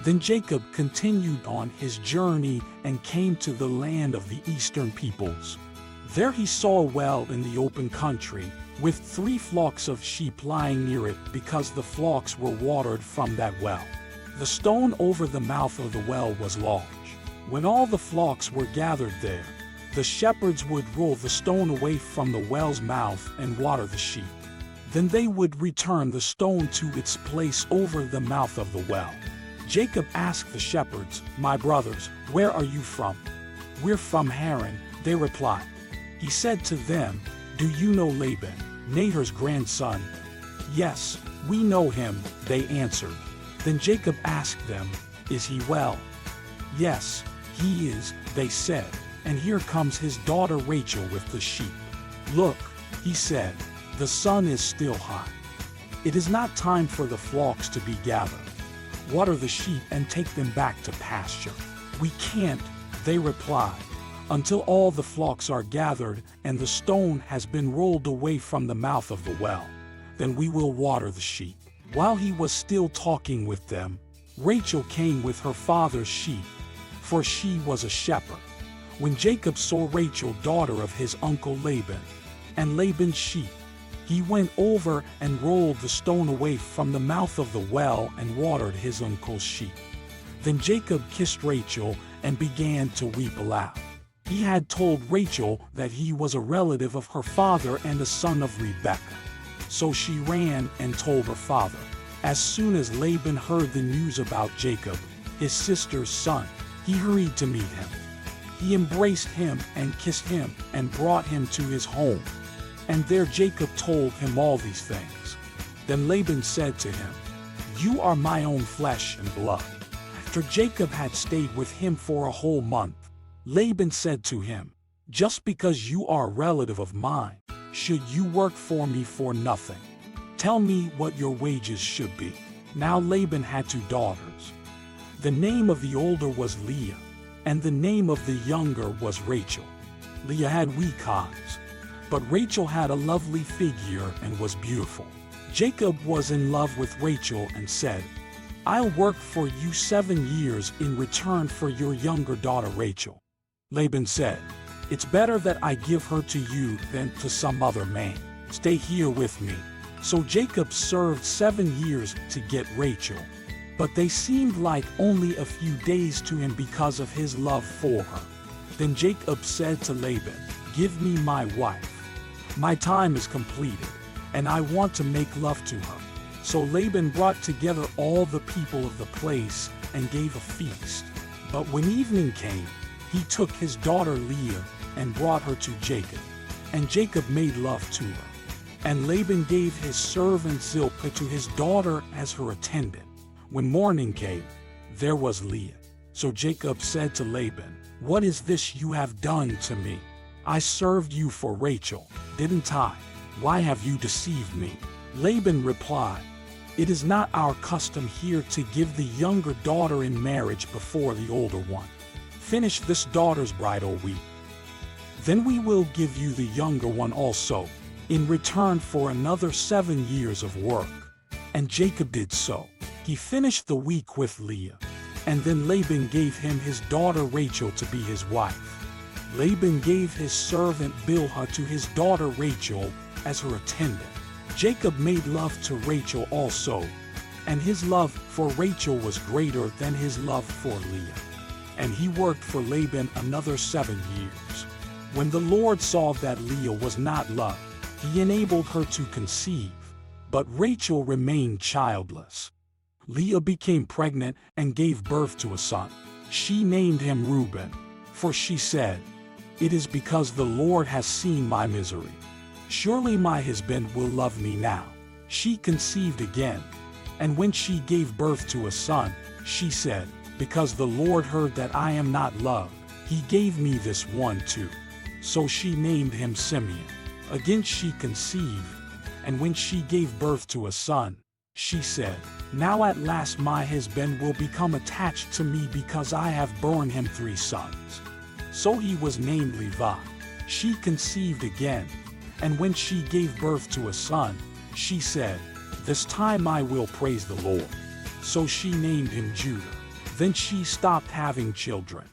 Then Jacob continued on his journey and came to the land of the eastern peoples. There he saw a well in the open country, with 3 flocks of sheep lying near it because the flocks were watered from that well. The stone over the mouth of the well was large. When all the flocks were gathered there, the shepherds would roll the stone away from the well's mouth and water the sheep. Then they would return the stone to its place over the mouth of the well. Jacob asked the shepherds, "My brothers, where are you from?" "We're from Haran," they replied. He said to them, "Do you know Laban, Nahor's grandson?" "Yes, we know him," they answered. Then Jacob asked them, "Is he well?" "Yes, he is," they said, "and here comes his daughter Rachel with the sheep." "Look," he said, "the sun is still hot. It is not time for the flocks to be gathered. Water the sheep and take them back to pasture." "We can't," they replied, "until all the flocks are gathered and the stone has been rolled away from the mouth of the well. Then we will water the sheep." While he was still talking with them, Rachel came with her father's sheep, for she was a shepherd. When Jacob saw Rachel, daughter of his uncle Laban, and Laban's sheep, he went over and rolled the stone away from the mouth of the well and watered his uncle's sheep. Then Jacob kissed Rachel and began to weep aloud. He had told Rachel that he was a relative of her father and a son of Rebekah. So she ran and told her father. As soon as Laban heard the news about Jacob, his sister's son, he hurried to meet him. He embraced him and kissed him and brought him to his home. And there Jacob told him all these things. Then Laban said to him, "You are my own flesh and blood." After Jacob had stayed with him for a whole month, Laban said to him, "Just because you are a relative of mine, should you work for me for nothing? Tell me what your wages should be." Now Laban had 2 daughters. The name of the older was Leah, and the name of the younger was Rachel. Leah had weak eyes, but Rachel had a lovely figure and was beautiful. Jacob was in love with Rachel and said, "I'll work for you 7 years in return for your younger daughter Rachel." Laban said, "It's better that I give her to you than to some other man. Stay here with me." So Jacob served 7 years to get Rachel, but they seemed like only a few days to him because of his love for her. Then Jacob said to Laban, "Give me my wife. My time is completed, and I want to make love to her." So Laban brought together all the people of the place and gave a feast. But when evening came, he took his daughter Leah and brought her to Jacob, and Jacob made love to her. And Laban gave his servant Zilpah to his daughter as her attendant. When morning came, there was Leah. So Jacob said to Laban, "What is this you have done to me? I served you for Rachel, didn't I? Why have you deceived me?" Laban replied, "It is not our custom here to give the younger daughter in marriage before the older one. Finish this daughter's bridal week. Then we will give you the younger one also, in return for another 7 years of work." And Jacob did so. He finished the week with Leah, and then Laban gave him his daughter Rachel to be his wife. Laban gave his servant Bilhah to his daughter Rachel as her attendant. Jacob made love to Rachel also, and his love for Rachel was greater than his love for Leah. And he worked for Laban another 7 years. When the Lord saw that Leah was not loved, he enabled her to conceive, but Rachel remained childless. Leah became pregnant and gave birth to a son. She named him Reuben, for she said, "It is because the Lord has seen my misery. Surely my husband will love me now." She conceived again, and when she gave birth to a son, she said, "Because the Lord heard that I am not loved, he gave me this one too." So she named him Simeon. Again she conceived, and when she gave birth to a son, she said, "Now at last my husband will become attached to me because I have borne him 3 sons." So he was named Levi. She conceived again, and when she gave birth to a son, she said, "This time I will praise the Lord." So she named him Judah. Then she stopped having children.